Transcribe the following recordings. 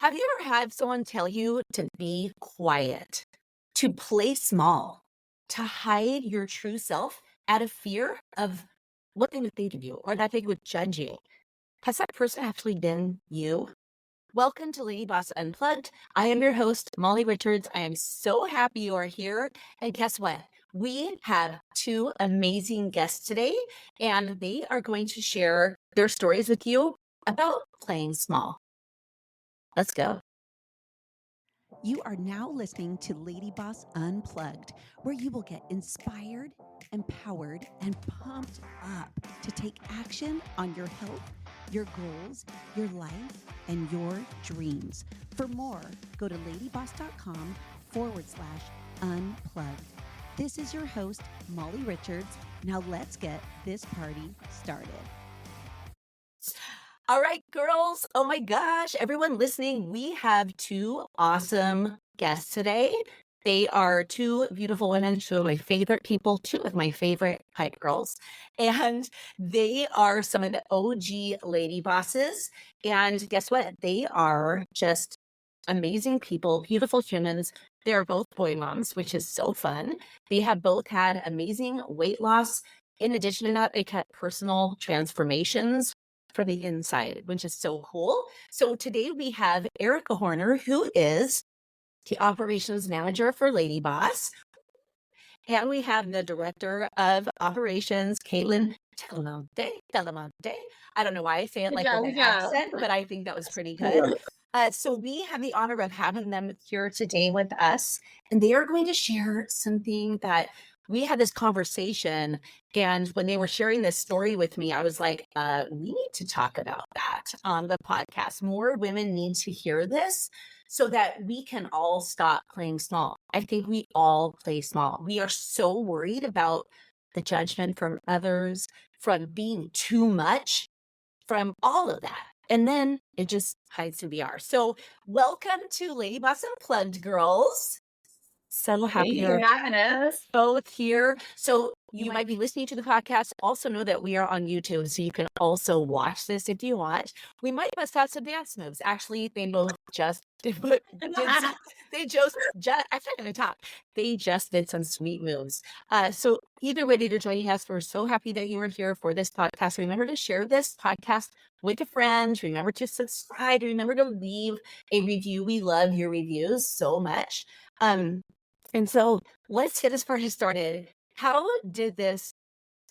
Have you ever had someone tell you to be quiet, to play small, to hide your true self out of fear of what they would think of you or that they would judge you? Has that person actually been you? Welcome to Lady Boss Unplugged. I am your host, Molly Richards. I am so happy you are here. And guess what? We have two amazing guests today, and they are going to share their stories with you about playing small. Let's go. You are now listening to LadyBoss Unplugged, where you will get inspired, empowered, and pumped up to take action on your health, your goals, your life, and your dreams. For more, go to ladyboss.com/unplugged. This is your host, Molly Richards. Now let's get this party started. All right, girls. Oh my gosh, everyone listening, we have two awesome guests today. They are two beautiful women, two of my favorite people, two of my favorite hype girls. And they are some of the OG lady bosses. And guess what? They are just amazing people, beautiful humans. They are both boy moms, which is so fun. They have both had amazing weight loss. In addition to that, they had personal transformations from the inside, which is so cool. So today we have Erica Horner, who is the operations manager for LadyBoss. And we have the director of operations, Kaitlyn Telemonte. I don't know why I say it like with an accent, but I think that was pretty good. So we have the honor of having them here today with us, and they are going to share something that we had this conversation. And when they were sharing this story with me, I was like, we need to talk about that on the podcast. More women need to hear this so that we can all stop playing small. I think we all play small. We are so worried about the judgment from others, from being too much, from all of that. And then it just hides who we are. So welcome to Lady Boss Unplugged, girls. So happy Thank you for having us. both here. So you might be listening to the podcast. Also know that we are on YouTube, so you can also watch this if you want. We might bust out some dance moves. Actually, they both just did. They just I'm not going to talk. They just did some sweet moves. So either way, you're joining us. We're so happy that you are here for this podcast. Remember to share this podcast with a friend. Remember to subscribe. Remember to leave a review. We love your reviews so much. And so let's get this party started. How did this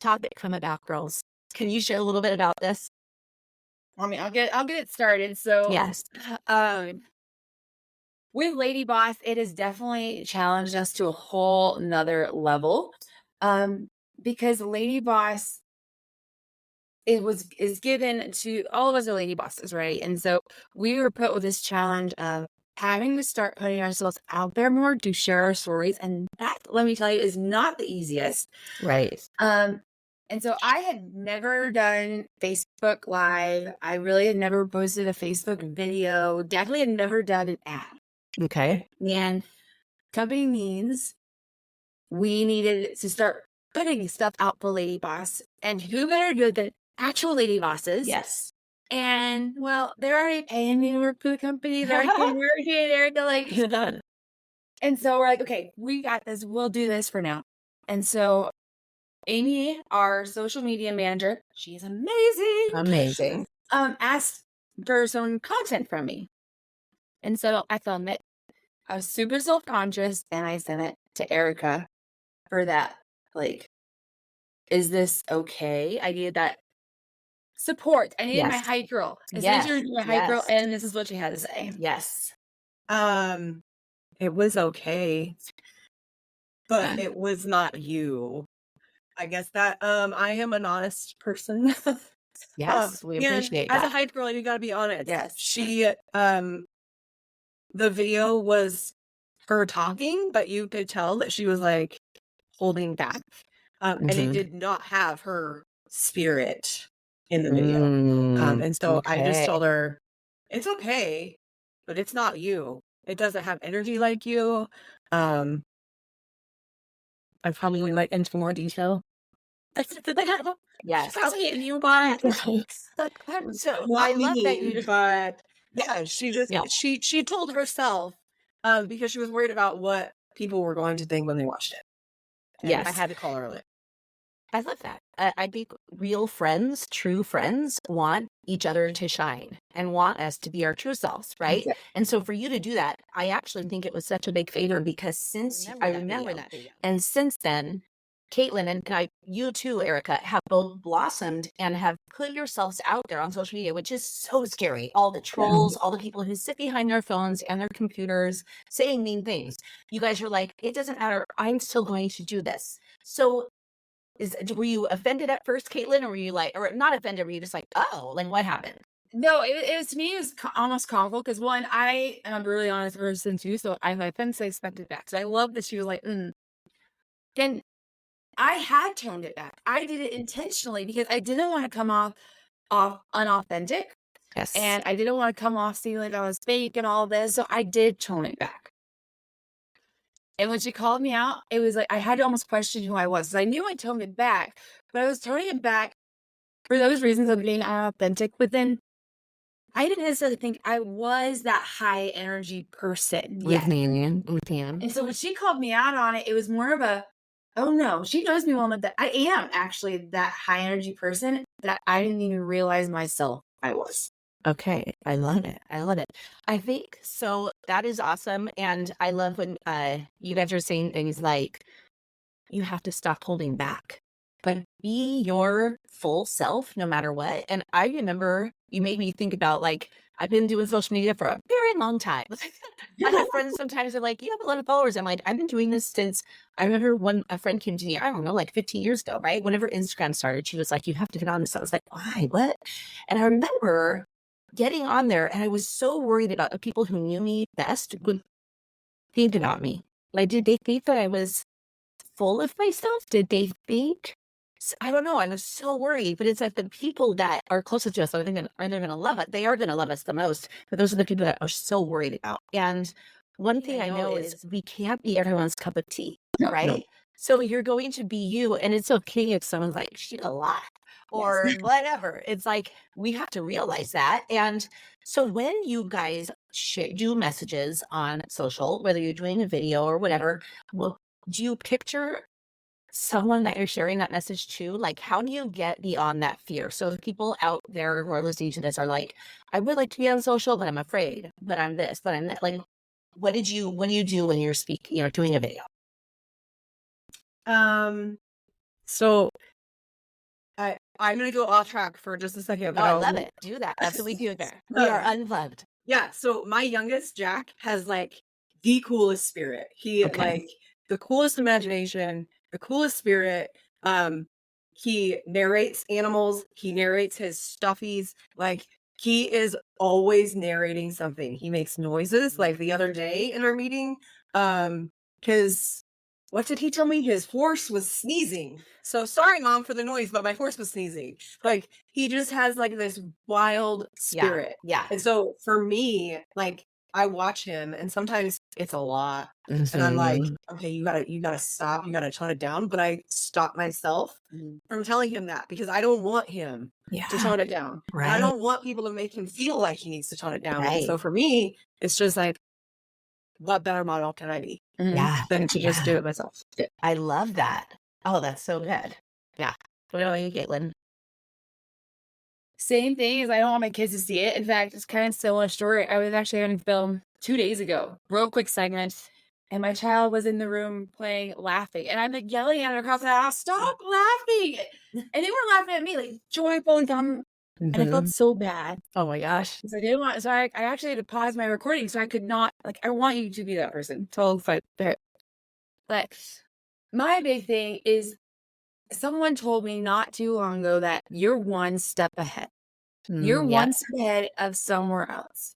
topic come about, girls? Can you share a little bit about this? I mean, I'll get it started. So Yes. With Lady Boss, it has definitely challenged us to a whole nother level. Because Lady Boss is given to all of us are lady bosses, right? And so we were put with this challenge of having to start putting ourselves out there more to share our stories. And that, let me tell you, is not the easiest. Right. And so I had never done Facebook Live. I really had never posted a Facebook video. Definitely had never done an ad. Okay. And company means we needed to start putting stuff out for Lady Boss. And who better do it than actual Lady Bosses? Yes. And well, they're already paying me to work for the company. They're like, and so we're like, okay, we got this. We'll do this for now. And so Amy, our social media manager, she's amazing. Amazing. Asked for some content from me. And so I filmed it. I was super self-conscious and I sent it to Erica for that. Like, is this okay? I needed that support. I needed my hype girl. Essentially, my hype girl, and this is what she had to say. Yes. It was okay, but it was not you. I guess that I am an honest person. Yes, we appreciate that. As a hype girl, you gotta be honest. Yes. She the video was her talking, but you could tell that she was like holding back. And it did not have her spirit in the video. And so I just told her, it's okay, but it's not you. It doesn't have energy like you. I probably went into more detail. Yes. You, but So I love that you but Yeah, she just Yeah. she told herself because she was worried about what people were going to think when they watched it. And I Yes. had to call her on it. I love that. I think real friends, true friends, want each other to shine and want us to be our true selves, right? Yeah. And so for you to do that, I actually think it was such a big favor because since I remember that video, and since then, Kaitlyn and you too, Erica, have both blossomed and have put yourselves out there on social media, which is so scary. All the trolls, all the people who sit behind their phones and their computers saying mean things. You guys are like, it doesn't matter. I'm still going to do this. So were you offended at first, Kaitlyn, or were you like, or not offended? Were you just like, oh, like what happened? No, it was to me. It was almost comical because one, I am a really honest person too, so I offense I expected back. So I love that she was like, Then I had toned it back. I did it intentionally because I didn't want to come off unauthentic, Yes. and I didn't want to come off seeing like I was fake and all this. So I did tone it back. And when she called me out, it was like I had to almost question who I was. 'Cause I knew I toned it back, but I was toning it back for those reasons of being unauthentic. But then I didn't necessarily think I was that high energy person yet. With Nan. And so when she called me out on it, it was more of a, oh no, she knows me well enough that I am actually that high energy person that I didn't even realize myself I was. Okay, I love it. I love it. I think so. That is awesome, and I love when you guys are saying things like, "You have to stop holding back, but be your full self, no matter what." And I remember you made me think about like I've been doing social media for a very long time. I have friends sometimes are like, "You have a lot of followers." I'm like, "I've been doing this since." I remember when a friend came to me, I don't know, like 15 years ago, right? Whenever Instagram started, she was like, "You have to get on this." I was like, "Why? What?" And I remember getting on there, and I was so worried about the people who knew me best would think about me. Like, did they think that I was full of myself? Did they think? I don't know. I was so worried, but it's like the people that are closest to us are they going to love us. They are going to love us the most. But those are the people that are so worried about. And one thing I know is we can't be everyone's cup of tea, right? No. So you're going to be you, and it's okay if someone's like, she's a lot or whatever. It's like we have to realize that. And so when you guys do messages on social, whether you're doing a video or whatever, well, do you picture someone that you're sharing that message to? Like, how do you get beyond that fear? So if people out there who are listening to this are like, I would like to be on social, but I'm afraid, but I'm this, but I'm that. Like, what do you do when you're speaking, doing a video? So I'm gonna go off track for just a second. Oh, I love it. Do that. That's what we do there. We are unplugged. Yeah, so my youngest, Jack, has like the coolest spirit. He like the coolest imagination, the coolest spirit. He narrates animals, he narrates his stuffies, like he is always narrating something. He makes noises like the other day in our meeting. His what did he tell me? His horse was sneezing. So sorry, Mom, for the noise, but my horse was sneezing. Like he just has like this wild spirit. Yeah. And so for me, like I watch him and sometimes it's a lot. And I'm like, okay, you gotta stop, you gotta tone it down. But I stop myself from telling him that because I don't want him to tone it down. Right. And I don't want people to make him feel like he needs to tone it down. Right. So for me, it's just like, what better model can I be? Yeah. Than to just do it myself. I love that. Oh, that's so good. Yeah. What about you, Kaitlyn? Same thing as I don't want my kids to see it. In fact, it's kind of similar story. I was actually on film 2 days ago, real quick segment, and my child was in the room playing, laughing, and I'm like yelling at her across the house, "Stop laughing!" And they were laughing at me, like joyful and dumb, and I felt so bad. Oh my gosh. So I didn't want. So I actually had to pause my recording, so I could not. Like, I want you to be that person. Total fight. But my big thing is, someone told me not too long ago that you're one step ahead. You're one step ahead of somewhere else.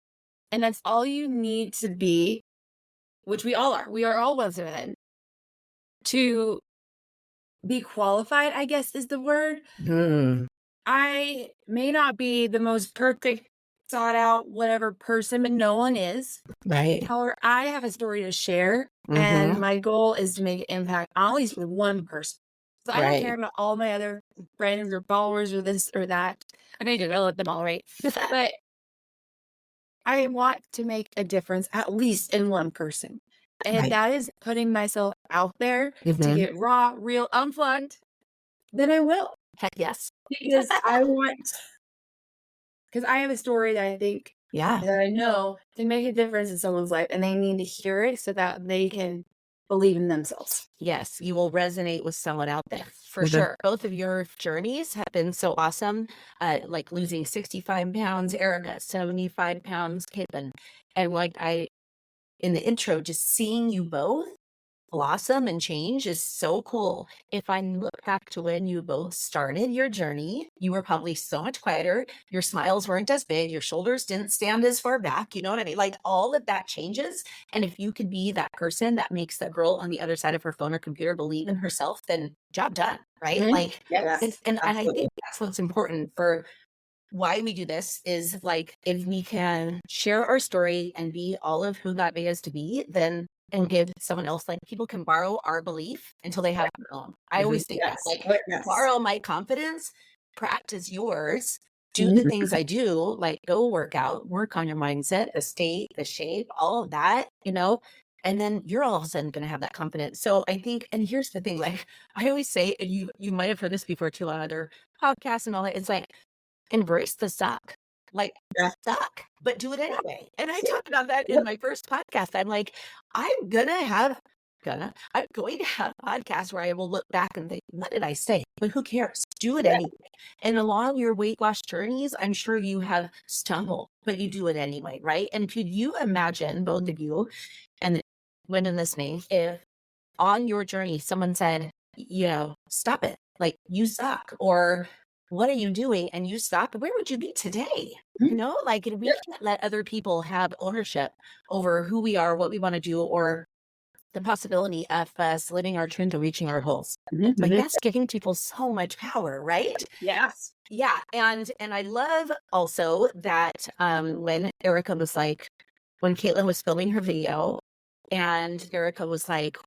And that's all you need to be, which we all are. We are all one step ahead. To be qualified, I guess is the word. I may not be the most perfect, thought out, whatever person, but no one is. Right. However, I have a story to share. And my goal is to make an impact on at least with one person. So I don't care about all my other friends or followers or this or that. I need to know them all, right? But I want to make a difference at least in one person. And Right. that is putting myself out there to Mhm. get raw, real, unplugged, then I will. Heck yes. Because I have a story that I think Yeah. that I know can make a difference in someone's life, and they need to hear it so that they can believe in themselves. Yes, you will resonate with someone out there for Mhm. sure. Both of your journeys have been so awesome. Like losing 65 pounds, Erica, 75 pounds, Kaitlyn. And like in the intro, just seeing you both blossom and change is so cool. If I look back to when you both started your journey, you were probably so much quieter. Your smiles weren't as big. Your shoulders didn't stand as far back. You know what I mean? Like all of that changes. And if you could be that person that makes that girl on the other side of her phone or computer believe in herself, then job done, right? Mhm. Like, Yes. and I Absolutely. think that's what's important for why we do this is like if we can share our story and be all of who God made us to be, then and give someone else like people can borrow our belief until they have their own. I always think that Yes. like Yes. borrow my confidence, practice yours, do the things I do, like go work out, work on your mindset, the state, the shape, all of that, you know, and then you're all of a sudden gonna have that confidence. So I think, and here's the thing, like I always say, and you might have heard this before too on other podcasts and all that, it's like embrace the suck. Like, Yeah. suck, but do it anyway. And I talked about that in my first podcast. I'm like, I'm going to have podcasts where I will look back and think, what did I say? But who cares? Do it anyway. And along your weight loss journeys, I'm sure you have stumbled, but you do it anyway, right? And could you imagine, both of you, and women listening, if on your journey someone said, you know, stop it, like you suck, or what are you doing? And you stop, where would you be today? You know, like we can't let other people have ownership over who we are, what we want to do, or the possibility of us living our truth and reaching our goals. Like that's giving people so much power, right? Yes. Yeah. And I love also that when Erica was like, when Kaitlyn was filming her video and Erica was like,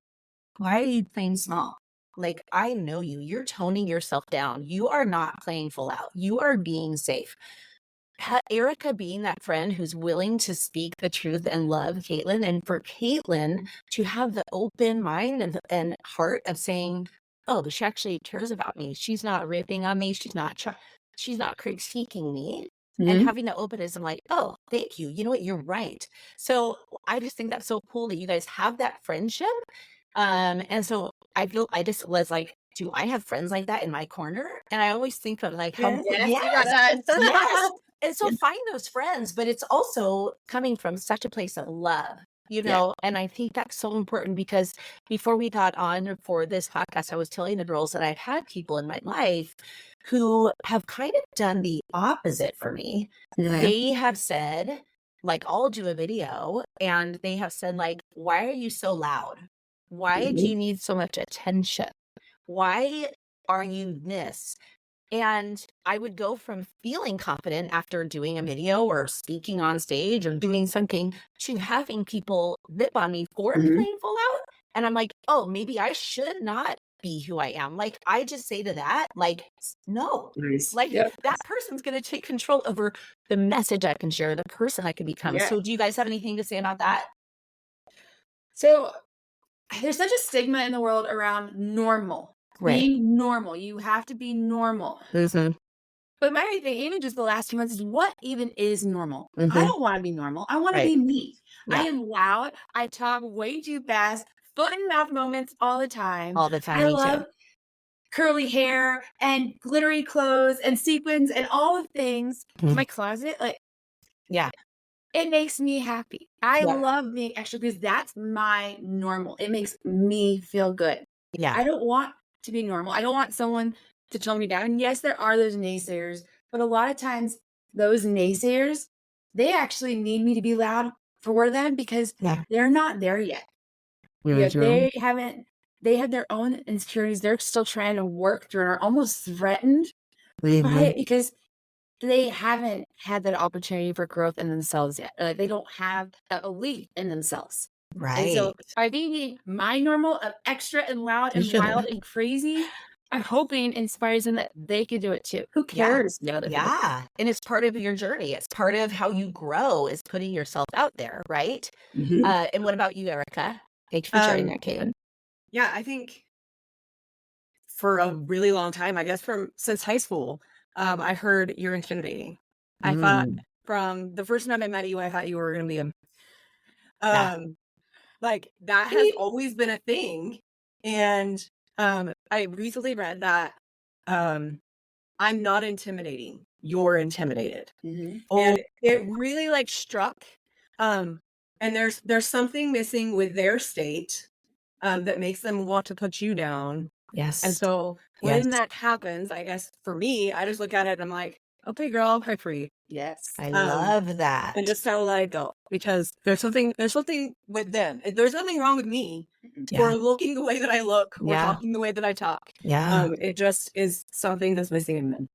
why are you playing small? Like, I know you. You're toning yourself down. You are not playing full out. You are being safe. Erica being that friend who's willing to speak the truth and love Kaitlyn, and for Kaitlyn to have the open mind and heart of saying, oh, she actually cares about me. She's not ripping on me. She's not critiquing me. And having the openness, I'm like, oh, thank you. You know what? You're right. So I just think that's so cool that you guys have that friendship. And so I just was like, do I have friends like that in my corner? And I always think of like how yes. And so find those friends, but it's also coming from such a place of love, you know? And I think that's so important because before we got on for this podcast, I was telling the girls that I've had people in my life who have kind of done the opposite for me. They have said, like, I'll do a video and they have said, like, why are you so loud? Why do you need so much attention? Why are you this? And I would go from feeling confident after doing a video or speaking on stage or doing something to having people rip on me for playing full out. And I'm like, oh, maybe I should not be who I am. Like, I just say to that, like, no, like that person's going to take control over the message I can share, the person I can become. So do you guys have anything to say about that? So there's such a stigma in the world around normal. Right. Being normal. You have to be normal. But my thing, even just the last few months, is what even is normal? I don't want to be normal. I want to be me. I am loud. I talk way too fast. Foot in mouth moments all the time. All the time. I love curly hair and glittery clothes and sequins and all the things. My closet, like, it makes me happy. I love being extra because that's my normal. It makes me feel good. I don't want to be normal. I don't want someone to tone me down. And yes, there are those naysayers, but a lot of times those naysayers, they actually need me to be loud for them because they're not there yet. They have their own insecurities. They're still trying to work through and are almost threatened by it because they haven't had that opportunity for growth in themselves yet. Like they don't have that belief in themselves. And so by being my normal of extra and loud and wild and crazy, I'm hoping inspires them that they can do it too. Who cares? Yeah. And it's part of your journey. It's part of how you grow, is putting yourself out there, right? And what about you, Erica? Thanks for sharing that, Kaitlyn. Yeah, I think for a really long time, I guess since high school, I heard you're intimidating. I thought from the first time I met you, I thought you were going to be like that has always been a thing. And I recently read that I'm not intimidating. You're intimidated. And it really like struck. And there's something missing with their state that makes them want to put you down. Yes. And so when that happens, I guess for me, I just look at it and I'm like, okay, girl, I'll pray for you. Yes. I love that. And just how let it go, because there's something with them. There's nothing wrong with me for looking the way that I look or talking the way that I talk. It just is something that's missing in them.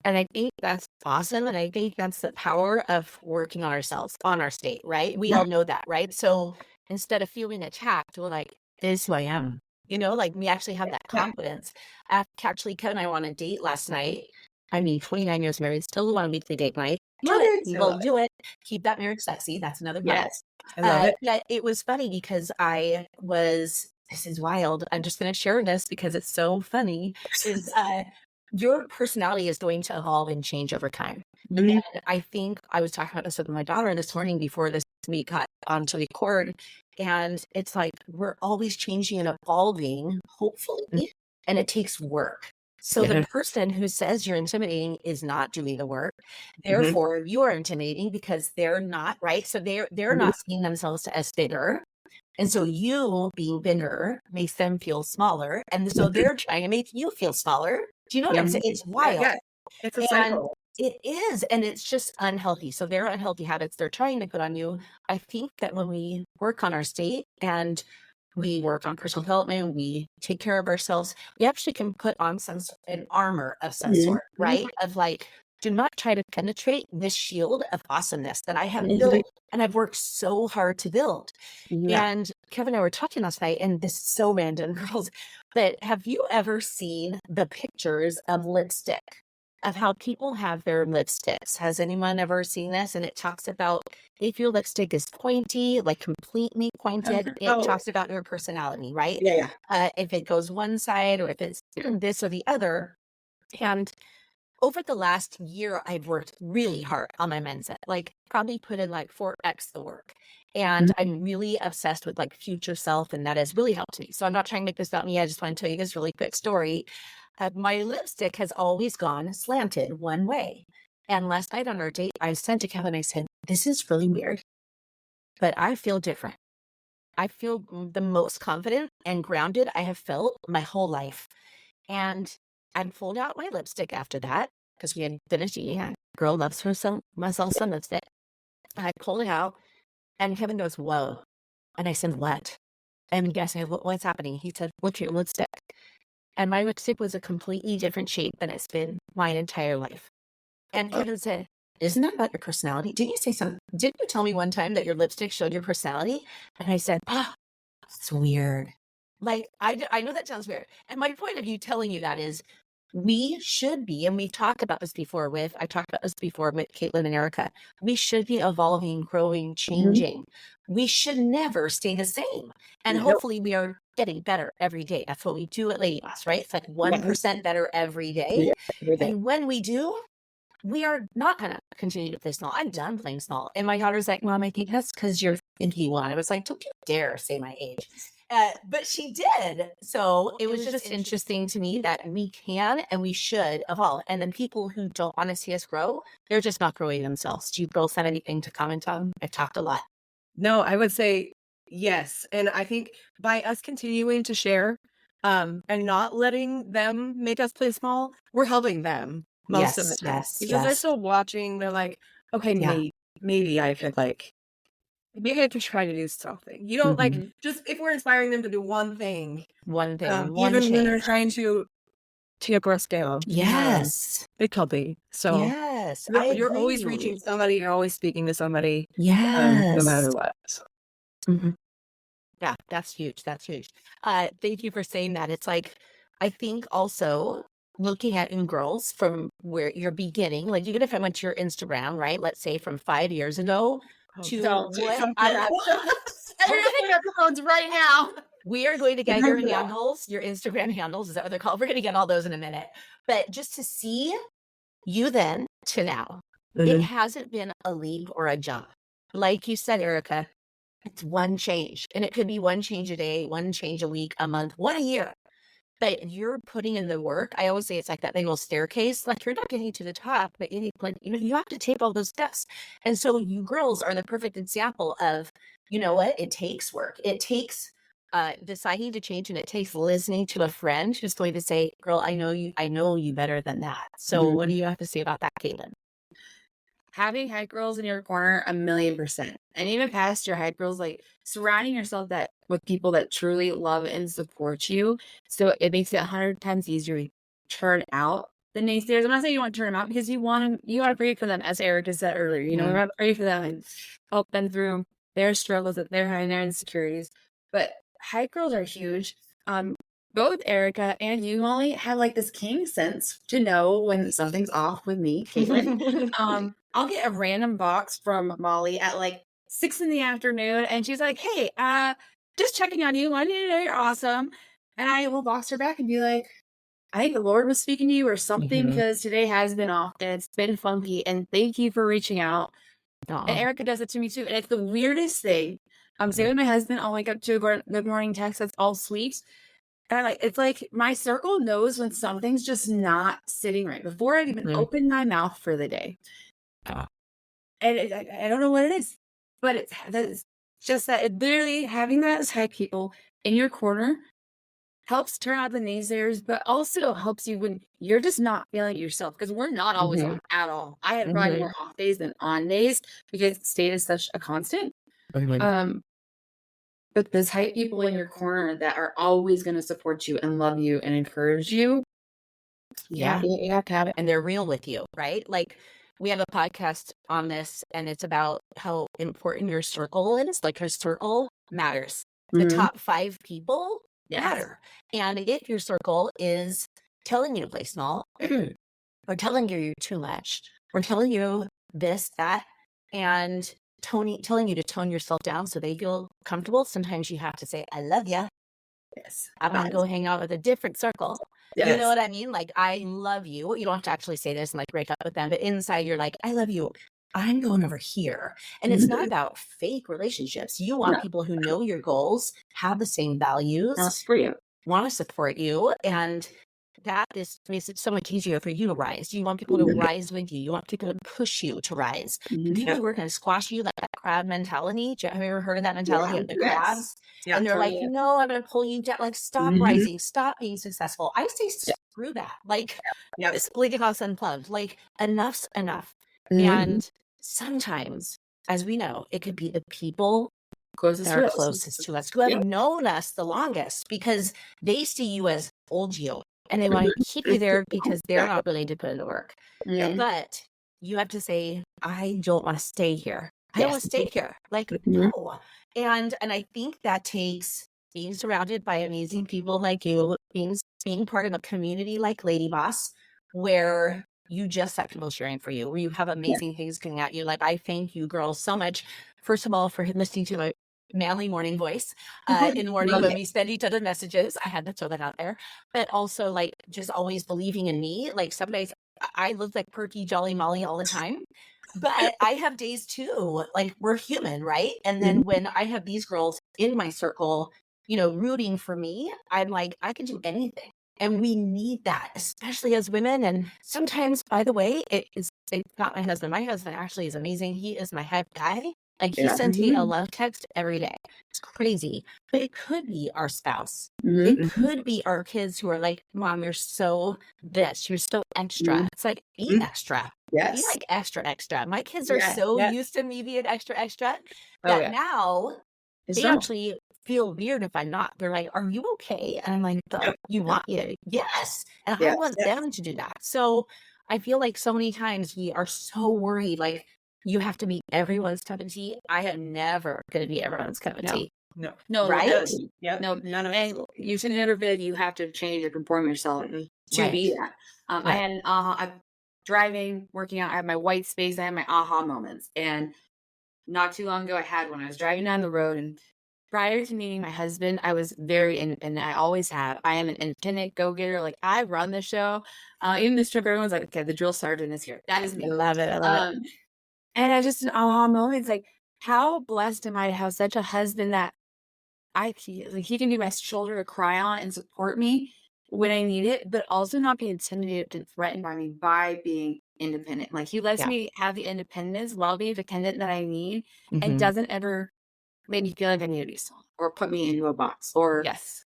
And I think that's awesome. And I think that's the power of working on ourselves, on our state, right? We all know that, right? So instead of feeling attacked, we're like, this is who I am. You know, like we actually have that confidence. Actually, Kevin and I were on a date last night. I mean, 29 years married, still want a weekly date night. Do it. You will do it. Keep that marriage sexy. That's another part. Yes. I love it. Yeah, it was funny because this is wild. I'm just going to share this because it's so funny. Is your personality is going to evolve and change over time. And I think I was talking about this with my daughter this morning before this week got onto the record. And it's like, we're always changing and evolving, hopefully. And it takes work. So the person who says you're intimidating is not doing the work. Therefore, you are intimidating because they're not, right? So they're not seeing themselves as bigger. And so you being bigger makes them feel smaller. And so they're trying to make you feel smaller. Do you know what I'm saying? It's wild. Yeah, it's a cycle. It is. And it's just unhealthy. So they're unhealthy habits they're trying to put on you. I think that when we work on our state and we work on personal development, we take care of ourselves, we actually can put on an armor of some sort, right? Of like, do not try to penetrate this shield of awesomeness that I have built and I've worked so hard to build. And Kevin and I were talking last night, and this is so random, girls, but have you ever seen the pictures of lipstick, of how people have their lipsticks? Has anyone ever seen this? And it talks about they feel lipstick is pointy, like completely pointed. It talks about your personality, right? If it goes one side or if it's this or the other. And over the last year, I've worked really hard on my mindset, like probably put in like 4x the work. And I'm really obsessed with like future self, and that has really helped me. So I'm not trying to make this about me. I just want to tell you this really quick story. My lipstick has always gone slanted one way. And last night on our date, I sent to Kevin, I said, this is really weird, but I feel different. I feel the most confident and grounded I have felt my whole life. And I pulled out my lipstick after that because we had finished eating. A girl loves herself, myself some lipstick. I pulled it out, and Kevin goes, whoa. And I said, what? And guess what's happening? He said, look at your lipstick. And my lipstick was a completely different shape than it's been my entire life. And Kevin said, isn't that about your personality? Didn't you say something? Didn't you tell me one time that your lipstick showed your personality? And I said, it's weird. Like, I know that sounds weird. And my point of you telling you that is we should be, and we've talked about this before I talked about this before with Kaitlyn and Erica, we should be evolving, growing, changing. We should never stay the same. And hopefully we are getting better every day. That's what we do at LadyBoss, right? It's like 1% better every day. And when we do, we are not going to continue to play small. I'm done playing small. And my daughter's like, Mom, I think that's because you're 51. I was like, don't you dare say my age. But she did. So it was just interesting to me that we can and we should evolve. And then people who don't want to see us grow, they're just not growing themselves. Do you both have anything to comment on? I've talked a lot. No, I would say yes. And I think by us continuing to share and not letting them make us play small, we're helping them most of the time. Because they're still watching. They're like, okay, maybe I could maybe I could try to do something. You don't like, just if we're inspiring them to do one thing, one even when they're trying to take a scale. It could be. So you're always reaching somebody. You're always speaking to somebody. No matter what. Yeah, that's huge. That's huge. Thank you for saying that. It's like I think also looking at you girls from where you're beginning, like even if I went to your Instagram, right? Let's say from 5 years ago to Don't what do I that. Everything up the phones right now. we are going to get your handles, your Instagram handles. Is that what they're called? We're going to get all those in a minute. But just to see you then to now, it hasn't been a leap or a jump. Like you said, Erica, it's one change. And it could be one change a day, one change a week, a month, one a year. But you're putting in the work. I always say it's like that little staircase. Like you're not getting to the top, but you have to take all those steps. And so you girls are the perfect example of, you know what? It takes work. It takes deciding to change, and it takes listening to a friend who's going to say, girl, I know you better than that. So what do you have to say about that, Kaitlyn? Having hype girls in your corner 1,000,000%. And even past your hype girls, like surrounding yourself with people that truly love and support you. So it makes it 100 times easier to turn out the naysayers. I'm not saying you want to turn them out, because you want to pray for them, as Erica said earlier. You know, pray for them and help them through their struggles, that they're having, their insecurities. But hype girls are huge. Both Erica and you, Molly, have like this king sense to know when something's off with me, Kaitlyn. I'll get a random box from Molly at like 6 p.m, and she's like, "Hey, just checking on you. I need to know you're awesome." And I will box her back and be like, "I think the Lord was speaking to you or something, because today has been off and it's been funky. And thank you for reaching out." And Erica does it to me too, and it's the weirdest thing. Same with my husband. I'll wake up to a good morning text that's all sweet. And it's like my circle knows when something's just not sitting right before I even open my mouth for the day. And I don't know what it is, but it's just that it literally, having that type people in your corner helps turn out the naysayers, but also helps you when you're just not feeling yourself, because we're not always on at all. I have probably more off days than on days, because state is such a constant. But there's hype people in your corner that are always going to support you and love you and encourage you. Yeah. You have to have it. And they're real with you, right? Like we have a podcast on this, and it's about how important your circle is. Like your circle matters. The top 5 people matter. And if your circle is telling you to play small, or telling you you're too much, or telling you this, that, and telling you to tone yourself down so they feel comfortable, sometimes you have to say, I love you. Yes. I'm going to go hang out with a different circle. Yes. You know what I mean? Like, I love you. You don't have to actually say this and like break up with them, but inside you're like, I love you. I'm going over here. And it's not about fake relationships. You want people who know your goals, have the same values, for you, want to support you, and that makes it so much easier for you to rise. You want people to rise with you. You want people to push you to rise. People who are going to squash you, like that crab mentality. Have you ever heard of that mentality of the crabs? And they're like, no, I'm going to pull you down. Like, stop rising. Stop being successful. I say, screw that. Like, it's LadyBoss Unplugged. Like, enough's enough. And sometimes, as we know, it could be the people closest to us, who have known us the longest, because they see you as old you. And they want to keep you there because they're not willing to put in the work. But you have to say, I don't want to stay here. I don't want to stay here. Like, no. And I think that takes being surrounded by amazing people like you, being part of a community like LadyBoss, where you just have people cheering for you, where you have amazing things coming at you. Like, I thank you girls so much, first of all, for listening to my manly morning voice in the morning when we send each other messages. I had to throw that out there. But also, like, just always believing in me. Like, some days I look like perky jolly Molly all the time, but I have days too. Like, we're human, right? And then when I have these girls in my circle, you know, rooting for me, I'm like, I can do anything. And we need that, especially as women. And sometimes, by the way, it's not my husband. My husband actually is amazing. He is my hype guy. Like, he sends me a love text every day. It's crazy. But it could be our spouse. It could be our kids who are like, Mom, you're so this. You're so extra. It's like, be extra. Be like extra. My kids are so used to me being extra that now they actually feel weird if I'm not. They're like, are you okay? And I'm like, you want you? Yes. And I want them to do that. So I feel like so many times we are so worried, like, you have to be everyone's cup of tea. I am never going to be everyone's cup of tea. No, Right? it doesn't. Yep. No, None of and it. you should never feel like you have to change or conform yourself to Right. be that. I Right. had an aha. I'm driving, working out. I had my white space. I had my aha moments, and not too long ago, I had one. I was driving down the road, and prior to meeting my husband, I was very independent. I always have. I am an independent go-getter. Like, I run the show. Even this trip, everyone's like, "Okay, the drill sergeant is here." That is I me. love it. I love it. And I just an aha moment. It's like, how blessed am I to have such a husband that he can be my shoulder to cry on and support me when I need it, but also not be intimidated and threatened by me by being independent. Like, he lets Yeah. me have the independence while being independent that I need, and Mhm. doesn't ever make me feel like I need to be someone or put me into a box. Or Yes.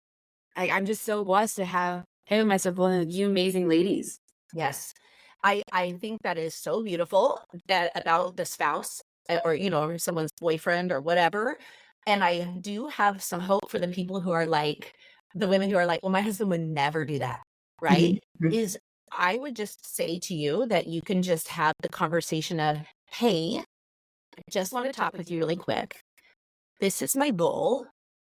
I'm just so blessed to have him and myself, one of you amazing ladies. Yes. I think that is so beautiful that about the spouse or, or someone's boyfriend or whatever. And I do have some hope for the people who are like, the women who are like, well, my husband would never do that. Right. Mhm. Is I would just say to you that you can just have the conversation of, hey, I just want to talk with you really quick. This is my goal.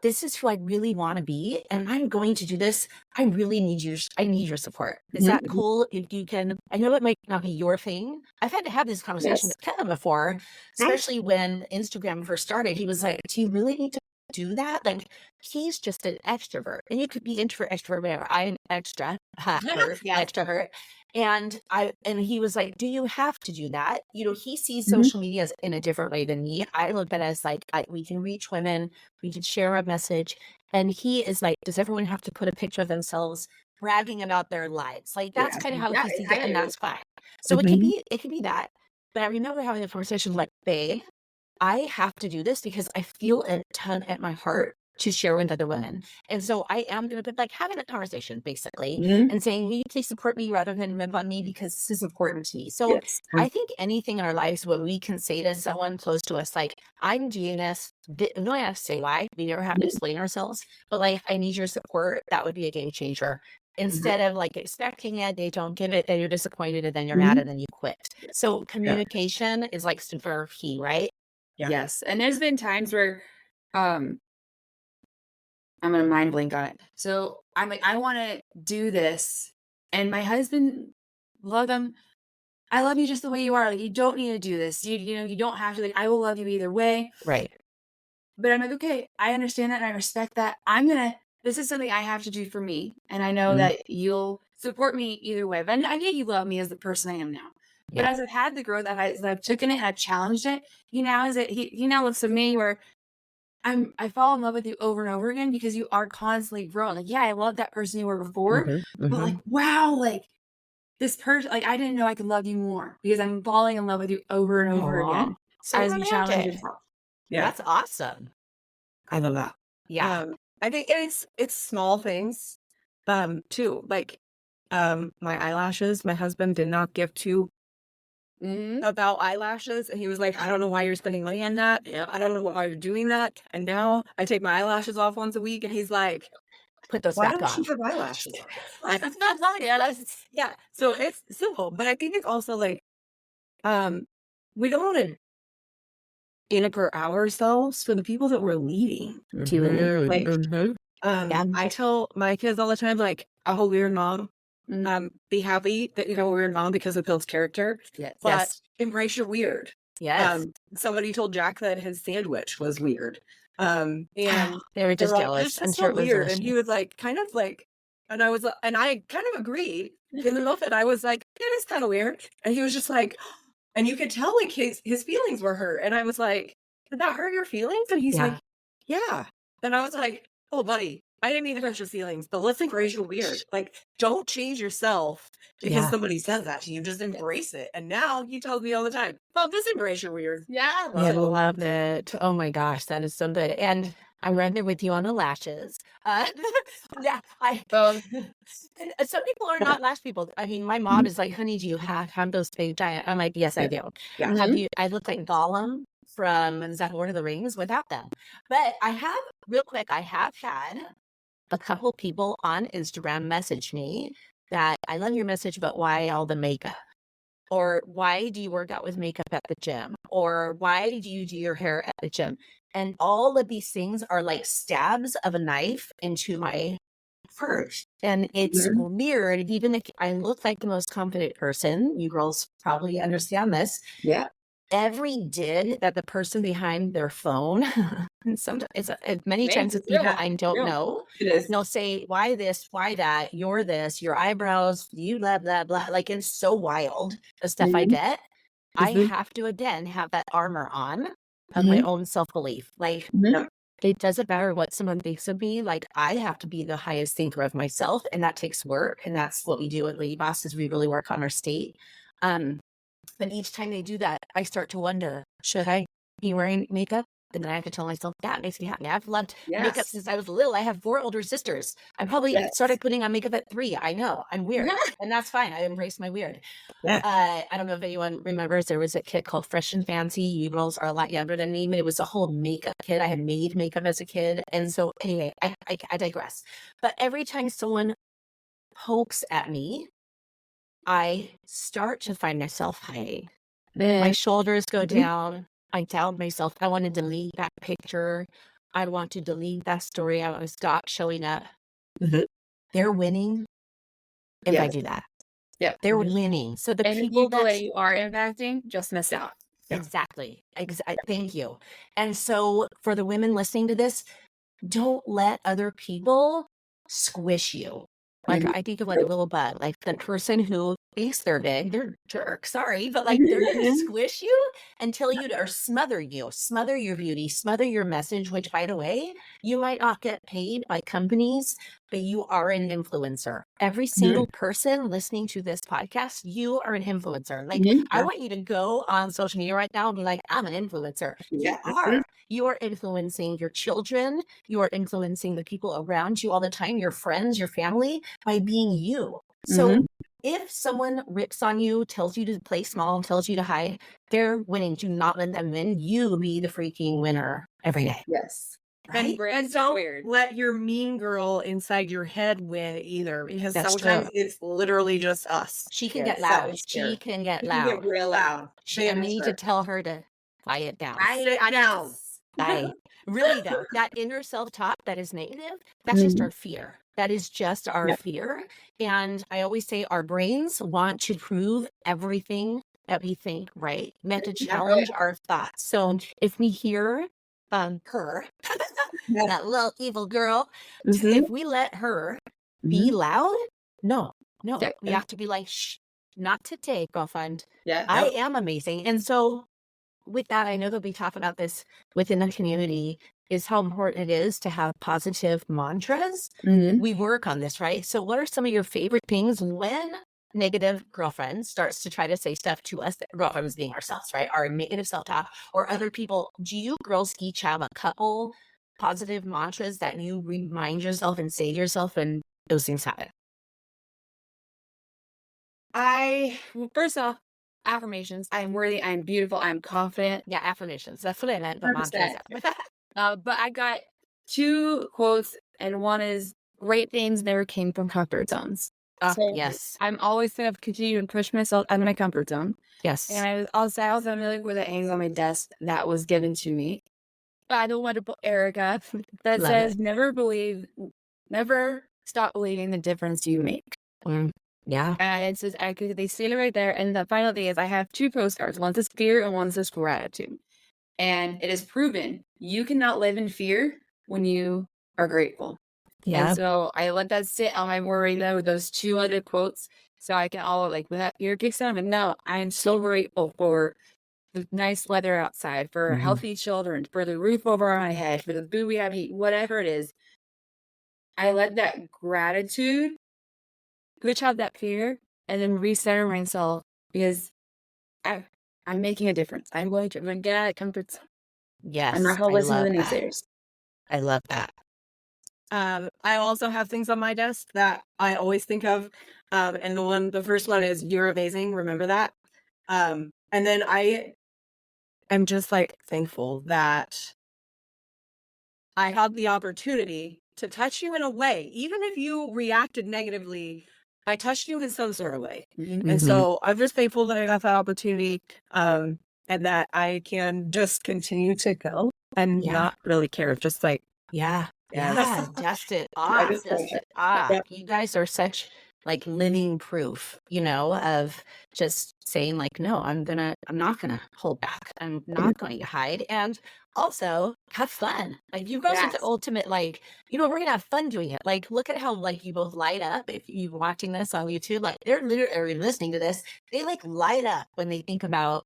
This is who I really want to be. And I'm going to do this. I really need I need your support. Is that cool? If you can, I know it might not be your thing. I've had to have this conversation Yes. with Kevin before, especially when Instagram first started. He was like, do you really need to do that? Like, he's just an extrovert. And you could be introvert, extrovert, whatever. I'm extra, Yeah. extrovert. And he was like, do you have to do that? He sees Mhm. social media in a different way than me. I look at it as like, we can reach women, we can share a message. And he is like, does everyone have to put a picture of themselves bragging about their lives? Like, that's Yeah. kind of how Yeah, he sees it, and entirely. that's fine. So Mhm. it could be that. But I remember having a conversation like, babe, I have to do this because I feel a ton at my heart to share with other women. And so I am going to be like having a conversation basically Mhm. and saying, will you please support me rather than rib on me because this is important to me. So Yes. I think anything in our lives where we can say to someone close to us, like, I'm doing this, we don't have to say why, we never have to explain ourselves, but like, I need your support. That would be a game changer. Instead of like expecting it, they don't give it, then you're disappointed, and then you're mad, and then you quit. So communication is like super key, right? Yeah. Yes. And there's been times where I'm gonna mind blank on it. So I'm like, I want to do this, and my husband, love him. I love you just the way you are. Like, you don't need to do this. You don't have to. Like, I will love you either way. Right. But I'm like, okay, I understand that and I respect that. This is something I have to do for me. And I know that you'll support me either way. But I know you love me as the person I am now. But Yeah. as I've had the growth, as I've taken it and I've challenged it, he now looks at me where I fall in love with you over and over again because you are constantly growing. Like, yeah, I love that person you were before, but like, wow, like this person, like, I didn't know I could love you more because I'm falling in love with you over and over Aw, again so as you challenge romantic. yourself. Yeah. That's awesome. I love that. Yeah. I think it's small things, too. Like, my eyelashes, my husband did not give two about eyelashes, and he was like, I don't know why you're spending money on that. Yeah. I don't know why you're doing that. And now I take my eyelashes off once a week, and he's like, Put those why back don't you on. have eyelashes on? Yeah. So it's simple, but I think it's also like, we don't want to integrate ourselves for the people that we're leading to. Like, I tell my kids all the time, like, I'm a weird mom. Be happy that you're a weird mom because it builds character. Yes. But Yes. embrace your weird. Yes. Somebody told Jack that his sandwich was weird. And They were they're just like, jealous. this I'm is sure so it was weird. And he delicious. was like, kind of like, and I kind of agreed in the moment. I was like, it is kind of weird. And he was just like, and you could tell like his feelings were hurt. And I was like, did that hurt your feelings? And he's Yeah. like, yeah. And I was like, oh, buddy, I didn't mean to hurt your feelings, but let's embrace your weird. Like, don't change yourself because Yeah. somebody says that to you. Just embrace it. And now he tells me all the time, oh, just embrace your weird. Yeah. I love it. Oh my gosh, that is so good. And I'm right there with you on the lashes. Yeah, Both. and some people are not lash people. I mean, my mom is like, honey, do you have those big giant? I'm like, yes, I do. Yeah. Have you? I look like Gollum from is that Lord of the Rings without them. But I have real quick. I have had a couple people on Instagram message me that I love your message, but why all the makeup? Or why do you work out with makeup at the gym? Or why do you do your hair at the gym? And all of these things are like stabs of a knife into my heart. And it's weird. Even if I look like the most confident person, you girls probably understand this. Yeah. Every did that the person behind their phone, and sometimes many times with people I don't know, It is. they'll say, why this, why that, you're this, your eyebrows, you blah, blah, blah. Like, it's so wild, the stuff I get. I have to, again, have that armor on of my own self-belief. Like, it doesn't matter what someone thinks of me. Like, I have to be the highest thinker of myself, and that takes work. And that's what we do at LadyBoss, is we really work on our state. But each time they do that, I start to wonder, should I be wearing makeup? And then I have to tell myself, that makes me happy. I've loved makeup since I was little. I have 4 older sisters. I probably started putting on makeup at 3. I know, I'm weird. And that's fine. I embrace my weird. I don't know if anyone remembers, there was a kit called Fresh and Fancy. You girls are a lot younger than me, but it was a whole makeup kit. I had made makeup as a kid. And so anyway, I digress. But every time someone pokes at me, I start to find myself high. My shoulders go down. I doubt myself. I want to delete that picture. I want to delete that story. I want to stop showing up. They're winning if I do that. Yeah. They're winning. So the And people that you are impacting just missed out. Exactly. Thank you. And so for the women listening to this, don't let other people squish you. Like, I think of like a little butt, like the person who thinks they're big, they're jerk, sorry, but like they're gonna squish you and tell you to, or smother you, smother your beauty, smother your message, which, by the way, you might not get paid by companies, but you are an influencer. Every single person listening to this podcast, you are an influencer. Like, I want you to go on social media right now and be like, I'm an influencer. You are. You are influencing your children. You are influencing the people around you all the time, your friends, your family, by being you. So if someone rips on you, tells you to play small, tells you to hide, they're winning. Do not let them win. You be the freaking winner every day. Yes. Right? And don't let your mean girl inside your head win either, because That's sometimes true. it's literally just us. She can get loud. She can get loud. Real loud. And we need to tell her to quiet down. Quiet it down. Really, though, that inner self-talk that is negative, that's just our fear. That is just our fear. And I always say our brains want to prove everything that we think, right? Meant to challenge our thoughts. So if we hear her, that little evil girl, if we let her be loud, no, we have to be like, shh, not today, girlfriend. I am amazing. And so with that, I know that we talk about this within the community, is how important it is to have positive mantras. We work on this, right? So what are some of your favorite things when negative girlfriend starts to try to say stuff to us, girlfriends being ourselves, right? Our negative self-talk or other people. Do you girls each have a couple positive mantras that you remind yourself and say to yourself when those things happen? First off, affirmations. I'm worthy. I'm beautiful. I'm confident. Yeah, affirmations. That's what I meant, but mantras. But I got 2 quotes, and one is, great things never came from comfort zones. So yes. I'm always going to continue to push myself out of my comfort zone. Yes. And I also have like with the hangs on my desk that was given to me by the wonderful Erica that Love says, it. never stop believing the difference you make. Yeah. And it says, they say it right there. And the final thing is, I have 2 postcards. One says fear and one says gratitude. And it is proven you cannot live in fear when you are grateful. Yeah. And so I let that sit on my worry though with those 2 other quotes. So I can all like, when that fear kicks in, and no, I am so grateful for the nice weather outside, for healthy children, for the roof over my head, for the food we have to eat, whatever it is. I let that gratitude switch out that fear and then recenter myself, because I'm making a difference. I'm going to get out of comfort zone. Yes. I'm not going to listen to the naysayers. I love that. I also have things on my desk that I always think of. And the first one is, you're amazing. Remember that. And then I am just like thankful that I had the opportunity to touch you in a way, even if you reacted negatively, I touched you and sent her away. Mm-hmm. And so I'm just thankful that I got that opportunity, and that I can just continue to go and not really care. Just like, yeah, dust it I off, just dust like it off. yeah. You guys are such like living proof, you know, of just saying like, no, I'm not gonna hold back. I'm not going to hide. And also have fun. Like you guys are the Yes. ultimate, like, you know, we're gonna have fun doing it. Like, look at how like you both light up. If you're watching this on YouTube, like they're literally listening to this, they like light up when they think about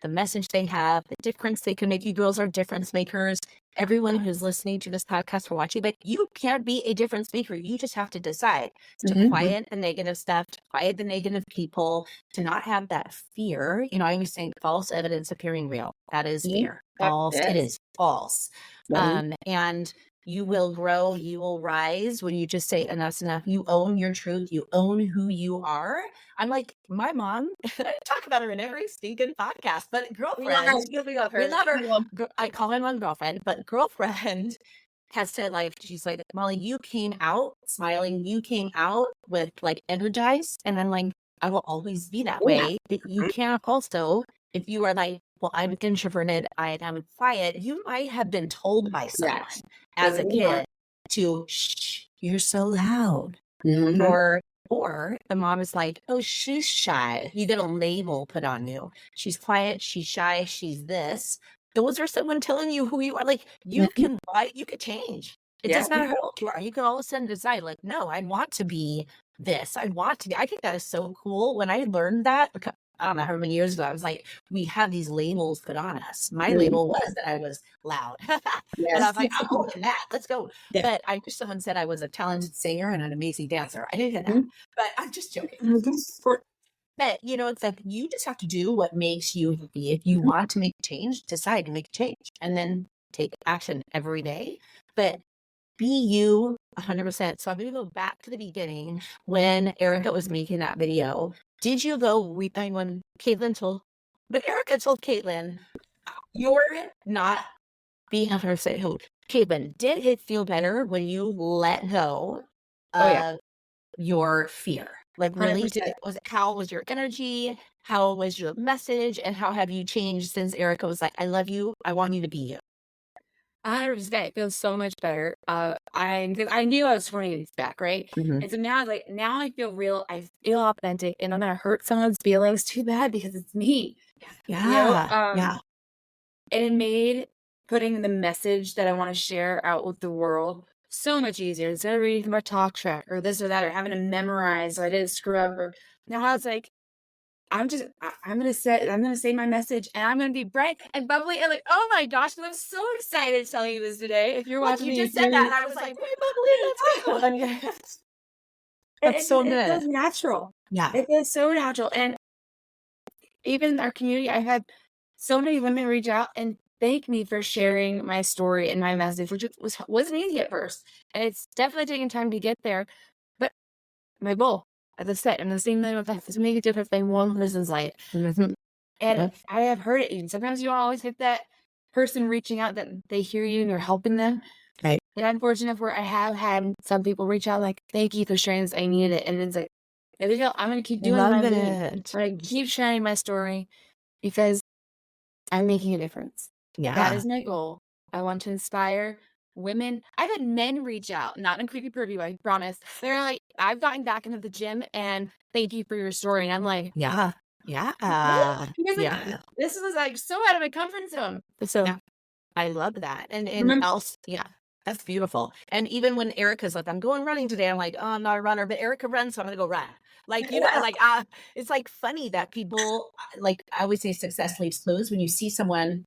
the message they have, the difference they can make. You girls are difference makers. Everyone who's listening to this podcast or watching, but you can't be a difference maker. You just have to decide to quiet the negative stuff, to quiet the negative people, to not have that fear. You know, I always think false evidence appearing real. That is fear. False. It is false. And you will grow, you will rise when you just say enough's enough. You own your truth, you own who you are. I'm like, my mom, I talk about her in every stinking podcast, but girlfriend, We love her. we love her. I call her my girlfriend, but girlfriend has said, like, she's like, Molly, you came out smiling, you came out with like energized, and I'm like, I will always be that way. But you can't also, if you are like, well, I'm introverted, I'm quiet, you might have been told by someone as a kid to shh, you're so loud. Or the mom is like, oh, she's shy. You get a label put on you. She's quiet, she's shy, she's this. Those are someone telling you who you are. Like you can change. It doesn't matter how old you are. You can all of a sudden decide, like, no, I want to be this. I want to be. I think that is so cool. When I learned that, I don't know how many years ago, I was like, we have these labels put on us. My label was that I was loud. And I was like, I'm holding that. Let's go. But I wish someone said I was a talented singer and an amazing dancer. I didn't get that. But I'm just joking. But, you know, it's like you just have to do what makes you happy. If you want to make a change, decide to make a change and then take action every day. But be you 100%. So I'm going to go back to the beginning when Erica was making that video. Did you go weeping when Kaitlyn told, but Erica told Kaitlyn, you're not being 100% who. Kaitlyn, did it feel better when you let go of your fear? Like really, 100%. how was your energy? How was your message? And how have you changed since Erica was like, I love you. I want you to be you. 100%. It feels so much better. I knew I was 20 days back, right? And so now, like, now I feel real. I feel authentic, and I'm gonna hurt someone's feelings too bad because it's me. Yeah. You know? And it made putting the message that I want to share out with the world so much easier. Instead of reading from a talk track or this or that, or having to memorize so I didn't screw up. Or now I was like, I'm gonna say my message, and I'm gonna be bright and bubbly and like, oh my gosh, I'm so excited to tell you this today. If you're watching, you just said that, and I was like, bubbly, that's That's so good. It feels natural. Yeah. It feels so natural. And even in our community, I had so many women reach out and thank me for sharing my story and my message, which wasn't easy at first. And it's definitely taking time to get there. But my goal, as I said, I'm the same thing with life, is make a difference in one person's life. And I have heard it. And sometimes you don't always hit that person reaching out that they hear you and you're helping them. Right. And I'm fortunate where I have had some people reach out like, thank you for sharing this. I needed it. And it's like, there we go. I'm going to keep doing my thing. I'm going to keep sharing my story because I'm making a difference. Yeah. That is my goal. I want to inspire women. I've had men reach out, not in a creepy preview, I promise. They're like, I've gotten back into the gym and thank you for your story. And I'm like, yeah. Like, this was like so out of my comfort zone. So I love that. And else, that's beautiful. And even when Erica's like, I'm going running today, I'm like, oh, I'm not a runner, but Erica runs, so I'm gonna go run. Like, you know, like it's like funny that people, like I always say success leaves clues. When you see someone,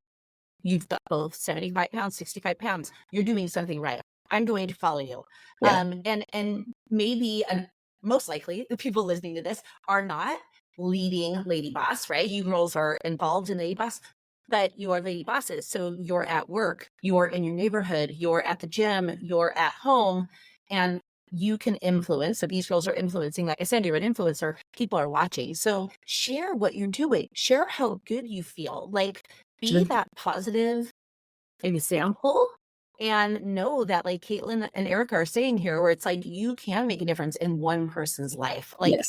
you've got both 75 pounds, 65 pounds, you're doing something right. I'm going to follow you. And maybe most likely the people listening to this are not leading LadyBoss, right? You girls are involved in LadyBoss, but you are lady bosses. So you're at work, you're in your neighborhood, you're at the gym, you're at home, and you can influence. So these girls are influencing. Like I said, you're an influencer. People are watching. So share what you're doing. Share how good you feel. Like be that positive example and know that like Kaitlyn and Erica are saying here, where it's like you can make a difference in one person's life. Like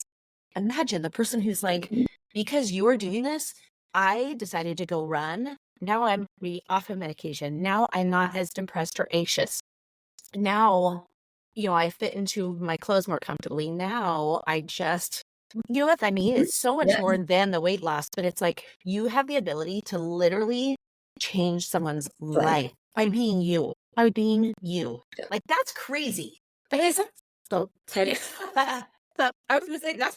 imagine the person who's like, because you are doing this, I decided to go run. Now I'm off of medication. Now I'm not as depressed or anxious. Now, you know, I fit into my clothes more comfortably. Now I just, you know what I mean? It's so much more than the weight loss, but it's like you have the ability to literally change someone's life by being you, by being you. Like that's crazy. But it's so I was gonna say that's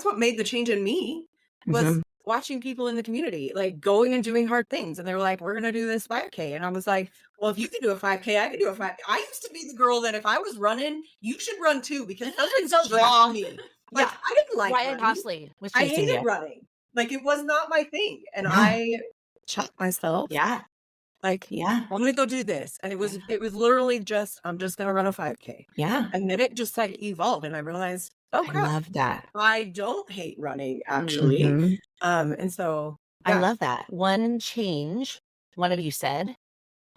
what made the change in me was watching people in the community like going and doing hard things, and they were like, "We're gonna do this 5K," and I was like, "Well, if you can do a 5K, I can do a 5K." I used to be the girl that if I was running, you should run too because something's draw me. Like I didn't like Ryan running. Gosling was I chasing hated you. running. Like it was not my thing, and I shot myself. Like, I'm gonna go do this. And it was literally just, I'm just gonna run a 5K. And then it just like evolved and I realized, oh I crap, love that. I don't hate running actually. And so I love that. One change, one of you said,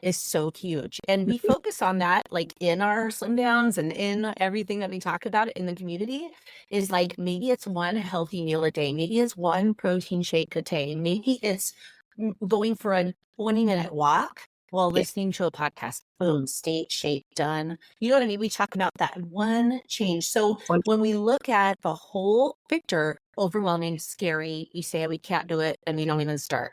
is so huge. And we focus on that like in our slim downs and in everything that we talk about in the community is like maybe it's one healthy meal a day. Maybe it's one protein shake a day. Maybe it's going for a 20-minute walk while listening to a podcast. Boom, state, shape, done. You know what I mean? We talk about that one change. So when we look at the whole picture, overwhelming, scary, you say we can't do it and we don't even start.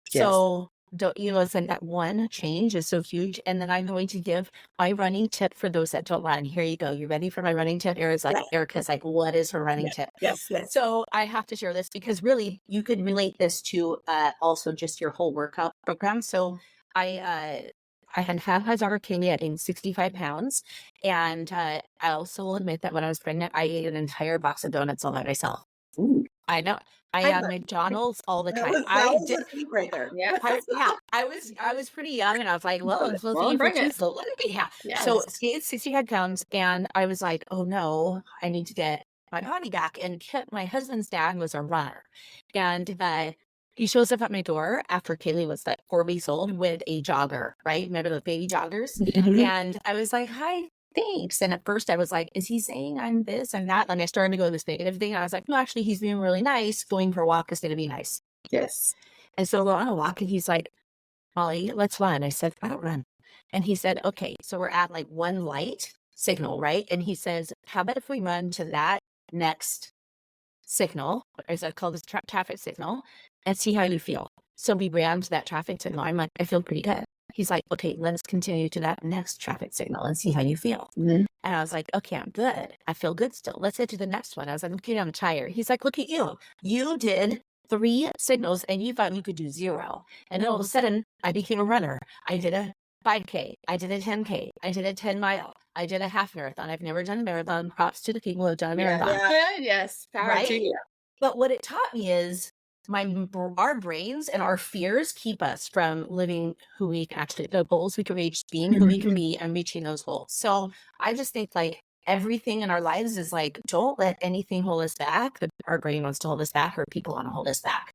So you know, it's like that one change is so huge. And then I'm going to give my running tip for those that don't run. Here you go. You ready for my running tip? Erica's like, what is her running tip? Yes. So I have to share this because really you could relate this to also just your whole workout program. So I had had my daughter Kaylee at 65 pounds. And I also will admit that when I was pregnant, I ate an entire box of donuts all by myself. I know. I had McDonald's all the time. That was a peak right there. I was pretty young, and I was like, "Well, I'm supposed to eat for two, so let me So skated 65 pounds, and I was like, "Oh no, I need to get my body back." And my husband's dad was a runner, and he shows up at my door after Kaylee was like 4 weeks old with a jogger, right? Remember the baby joggers? And I was like, "Hi." Thanks. And at first I was like, is he saying I'm this and that? And I started to go this negative thing. And I was like, no, actually, he's being really nice. Going for a walk is going to be nice. And so we're on a walk and he's like, Molly, let's run. I said, I don't run. And he said, okay, so we're at like one light signal, right? And he says, how about if we run to that next signal, or is that called the traffic signal, and see how you feel? So we ran to that traffic signal. I'm like, I feel pretty good. He's like, okay, let's continue to that next traffic signal and see how you feel. And I was like, okay, I'm good. I feel good still. Let's head to the next one. I was like, okay, I'm tired. He's like, look at you. You did 3 signals and you thought you could do 0. And then all of a sudden, I became a runner. I did a 5K. I did a 10K. I did a 10-mile. I did a half marathon. I've never done a marathon. Props to the people who have done a marathon. Power to you. But what it taught me is our brains and our fears keep us from living who we actually, the goals we can reach, being who we can be and reaching those goals. So I just think like everything in our lives is like, don't let anything hold us back. Our brain wants to hold us back or people want to hold us back.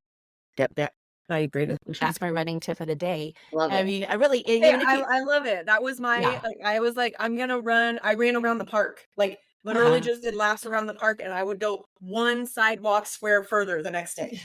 I agree. That's my running tip of the day. Love it. I mean, I really, I love it. That was my, I was like, I'm going to run. I ran around the park. Like literally just did laps around the park and I would go one sidewalk square further the next day.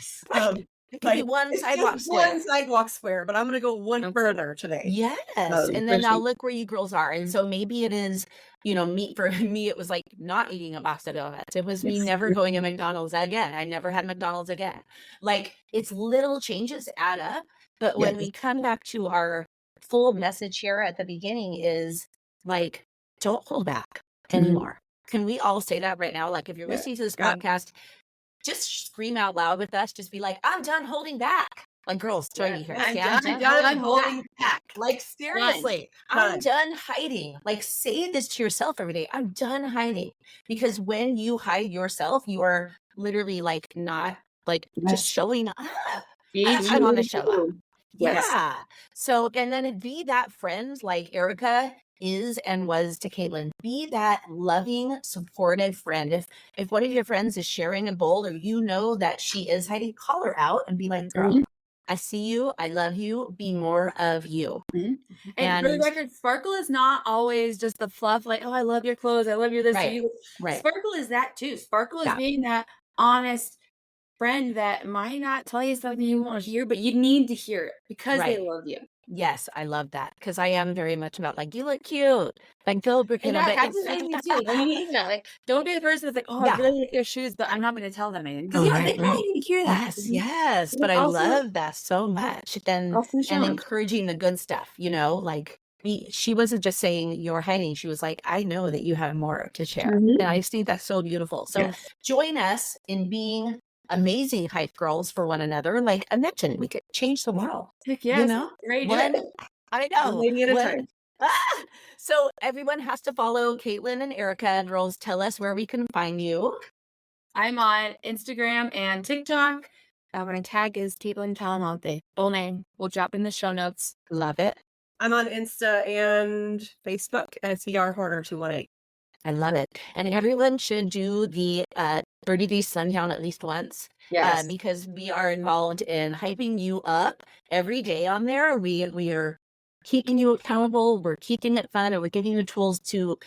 It could be one sidewalk square. One sidewalk square, but I'm going to go one further today. Yes. And then now look where you girls are. And so maybe it is, you know, for me, it was like not eating a box of donuts. It was me never going to McDonald's again. I never had McDonald's again. Like it's little changes add up. But when we come back to our full message here at the beginning is like, don't hold back anymore. Can we all say that right now? Like if you're listening to this podcast, just scream out loud with us. Just be like, I'm done holding back. Like girls, join me here. I'm done holding back. Like seriously, I'm done hiding. Like say this to yourself every day. I'm done hiding. Because when you hide yourself, you are literally like not like just showing up. I want to show up. Yeah. So, and then be that friend like Erica is and was to Kaitlyn. Be that loving, supportive friend. If one of your friends is sharing a bowl or you know that she is hiding, call her out and be like, girl, I see you. I love you. Be more of you. And for the And record, sparkle is not always just the fluff, like, oh, I love your clothes, I love your this. right, You. right. Sparkle is that too. Sparkle is Yeah. being that honest friend that might not tell you something you want to hear, but you need to hear it because they Right. love you. Yes, I love that because I am very much about like, you look cute. Like, go, And that happens with me too. Like, you need that. Like, don't be the person that's like, oh, I Yeah. really like your shoes, but I'm not going to tell them anything. Oh, Yeah, right, they right. need to hear that. Yes, yes. And But I also, love that so much. And also show 'em. encouraging the good stuff, you know, like she wasn't just saying you're hanging. She was like, I know that you have more to share. And I just think that's so beautiful. So Yes. join us in being amazing hype girls for one another. Like I mentioned, we could change the world. Heck yes. You know, Ready to do it. I One know. lady at a time. So everyone has to follow Kaitlyn and Erica. Girls, tell us where we can find you. I'm on Instagram and TikTok. My tag is Kaitlyn Talamante. Full name. We'll drop in the show notes. Love it. I'm on Insta and Facebook as VR Horner 218. I love it. And everyone should do the 30 Days Sundown at least once. Yes. Because we are involved in hyping you up every day on there. We are keeping you accountable. We're keeping it fun, and we're giving you tools to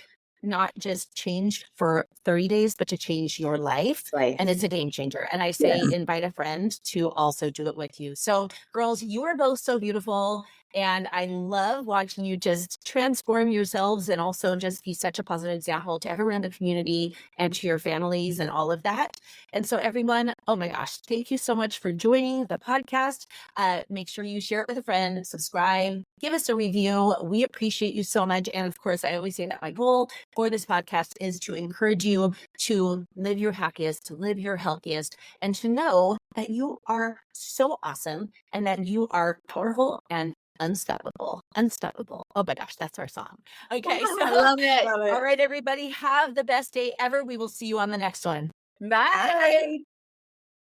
not just change for 30 days, but to change your life. Right. And it's a game changer. And I say, invite a friend to also do it with you. So girls, you are both so beautiful. And I love watching you just transform yourselves and also just be such a positive example to everyone in the community and to your families and all of that. And so everyone, oh my gosh, thank you so much for joining the podcast. Make sure you share it with a friend, subscribe, give us a review. We appreciate you so much. And of course, I always say that my goal for this podcast is to encourage you to live your happiest, to live your healthiest, and to know that you are so awesome and that you are powerful and unstoppable. Oh my gosh, that's our song. Okay, so I love it. Love it. all right, everybody, have the best day ever. We will see you on the next one. Bye.